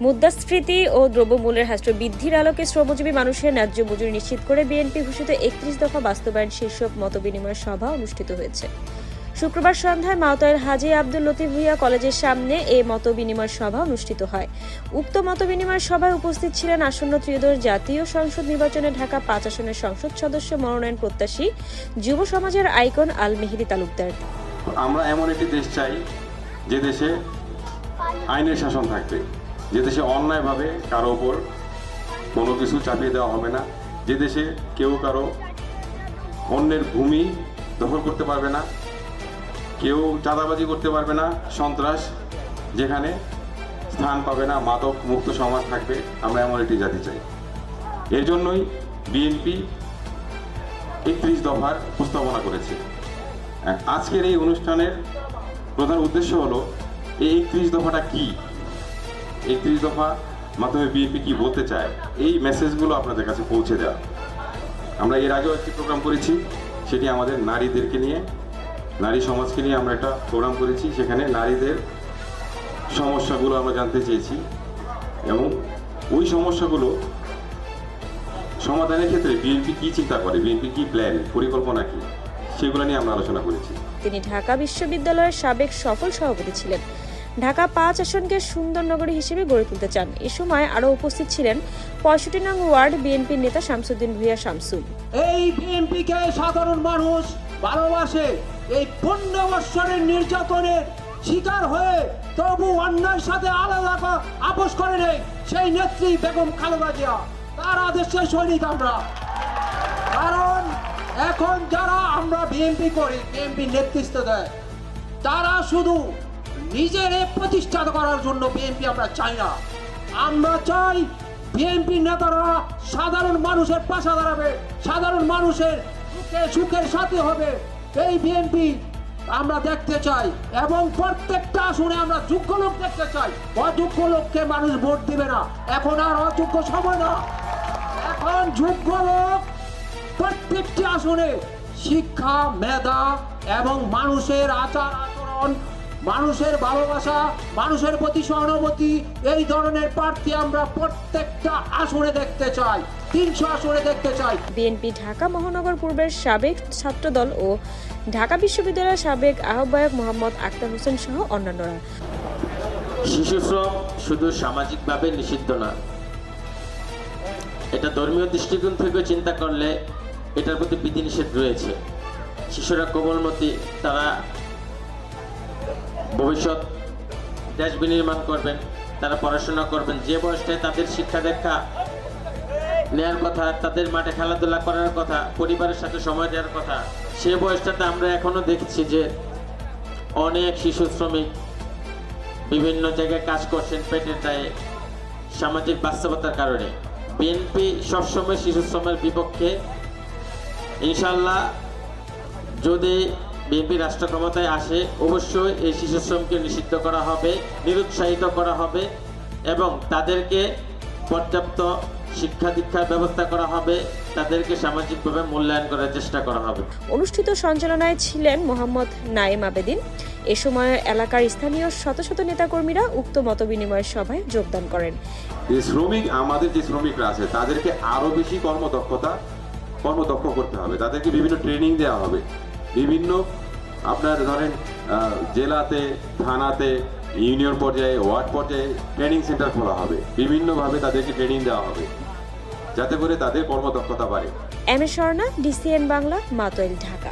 মুদ্রাস্ফীতি ও দ্রব্যমূল্যের হ্রাস বৃদ্ধির আলোকে শ্রমজীবী মানুষের ন্যায্য মজুরি নিশ্চিত করে বিএনপি ঘোষিত ৩১ দফা বাস্তবায়ন শীর্ষক মতবিনিময় সভা অনুষ্ঠিত হয়েছে। শুক্রবার সন্ধ্যায় মাওতাইল হাজী আব্দুল লতিফ ভূঁইয়া কলেজের সামনে এ মতবিনিময় সভা অনুষ্ঠিত হয়। উক্ত মতবিনিময় সভায় উপস্থিত ছিলেন আসন্ন ত্রয়োদশ জাতীয় সংসদ নির্বাচনে ঢাকা ৫ আসনের সংসদ সদস্য মনোনয়ন প্রত্যাশী যুব সমাজের আইকন আল মেহেদী তালুকদার। আমরা এমন একটি দেশ চাই যে দেশে আইনের শাসন থাকবে, যে দেশে অন্যায়ভাবে কারো ওপর কোনো কিছু চাপিয়ে দেওয়া হবে না, যে দেশে কেউ কারো অন্যের ভূমি দখল করতে পারবে না, কেউ চাঁদাবাজি করতে পারবে না, সন্ত্রাস যেখানে স্থান পাবে না, মাদক মুক্ত সমাজ থাকবে। আমরা এমন একটি জাতি চাই। এর জন্যই বিএনপি ৩১ দফার প্রস্তাবনা করেছে। আজকের এই অনুষ্ঠানের প্রধান উদ্দেশ্য হলো এই ৩১ দফাটা কি, ৩১ দফা মাধ্যমে বিএনপি কি বলতে চায়, এই মেসেজগুলো আপনাদের কাছে পৌঁছে দেওয়া। আমরা এর আগেও একটি প্রোগ্রাম করেছি, সেটি আমাদের নারীদেরকে নিয়ে, নারী সমাজকে নিয়ে আমরা একটা প্রোগ্রাম করেছি। সেখানে নারীদের সমস্যাগুলো আমরা জানতে চেয়েছি এবং ওই সমস্যাগুলো সমাধানের ক্ষেত্রে বিএনপি কি চিন্তা করে, বিএনপি কি প্ল্যান, পরিকল্পনা কি, সেগুলো নিয়ে আমরা আলোচনা করেছি। তিনি ঢাকা বিশ্ববিদ্যালয়ের সাবেক সফল সভাপতি ছিলেন। ঢাকা ৫ আসনকে সুন্দর নগরী হিসেবে গড়ে তুলতে চান। এ সময় আরও উপস্থিত ছিলেন ৬৫ নং ওয়ার্ড বিএনপির নেতা শামসুদ্দিন ভূঁইয়া শামসু। এই বিএনপিকে সাধারণ মানুষ ভালোবাসে। এই ১৫ বছরের নির্যাতনের শিকার হয়ে তবু অন্যায়ের সাথে আলাদা আপোষ করে নেই সেই নেত্রী বেগম খালেদা জিয়া। তার আদেশে সৈনিক আমরা। কারণ এখন যারা আমরা বিএনপি করি, বিএনপি নেতৃত্ব দেয়, তারা শুধু নিজের প্রতিষ্ঠা করার জন্য বিএনপি আমরা চাই না। আমরা চাই বিএনপি নেতারা সাধারণ মানুষের পাশে দাঁড়াবে, সাধারণ মানুষের সুখের সাথী হবে। এই বিএনপি আমরা দেখতে চাই এবং প্রত্যেকটা আসনে আমরা যোগ্য লোক দেখতে চাই। অযোগ্য লোককে মানুষ ভোট দিবে না। এখন আর অযোগ্য সময় না, এখন যোগ্য লোক প্রত্যেকটি আসনে শিক্ষা, মেধা এবং মানুষের আচার আচরণ, মানুষের ভালোবাসা, মানুষের প্রতি সহানুভূতি, এই ধরনের প্রার্থী আমরা প্রত্যেকটা আসনে দেখতে চাই, ৩০০ আসনে দেখতে চাই। বিএনপি ঢাকা মহানগর পূর্বের সাবেক ছাত্রদল ও ঢাকা বিশ্ববিদ্যালয়ের সাবেক আহ্বায়ক মোহাম্মদ আক্তার হোসেন সহ অন্যান্যরা। শিশুশ্রম শুধু সামাজিকভাবে নিষিদ্ধ না, এটা ধর্মীয় দৃষ্টিকোণ থেকে চিন্তা করলে এটার প্রতি বিধিনিষেধ রয়েছে। শিশুরা কোমলমতি, তারা ভবিষ্যৎ দেশ বিনির্মাণ করবেন, তারা পড়াশোনা করবেন। যে বয়সটায় তাদের শিক্ষা দীক্ষা নেওয়ার কথা, তাদের মাঠে খেলাধুলা করার কথা, পরিবারের সাথে সময় দেওয়ার কথা, সে বয়সটাতে আমরা এখনো দেখছি যে অনেক শিশু শ্রমিক বিভিন্ন জায়গায় কাজ করছেন পেটের দায়ে, সামাজিক বাস্তবতার কারণে। বিএনপি সবসময় শিশু শ্রমের বিপক্ষে। ইনশাল্লাহ যদি বিএনপি রাষ্ট্র ক্ষমতায় আসে, অবশ্যই এই শিশু শ্রমকে নিষিদ্ধ করা হবে, নিরুৎসাহিত করা হবে এবং তাদেরকে পর্যাপ্ত শিক্ষা দীক্ষার ব্যবস্থা করা হবে, তাদেরকে সামাজিকভাবে মূল্যায়ন করার চেষ্টা করা হবে। অনুষ্ঠিত সঞ্চালনায় ছিলেন মোহাম্মদ নাইম আবেদিন। এ সময় এলাকার স্থানীয় শত শত নেতাকর্মীরা উক্ত মতবিনিময় সভায় যোগদান করেন। আমাদের যে শ্রমিকরা আছে তাদেরকে আরো বেশি কর্মদক্ষ করতে হবে, তাদেরকে বিভিন্ন ট্রেনিং দেওয়া হবে। বিভিন্ন আপনার ধরেন জেলাতে, থানাতে, ইউনিয়ন পর্যায়ে, ওয়ার্ড পর্যায়ে ট্রেনিং সেন্টার খোলা হবে। বিভিন্নভাবে তাদেরকে ট্রেনিং দেওয়া হবে যাতে করে তাদের কর্মদক্ষতা বাড়ে। M A Swarna, DCN Bangla, মাতোয়াইল, Dhaka.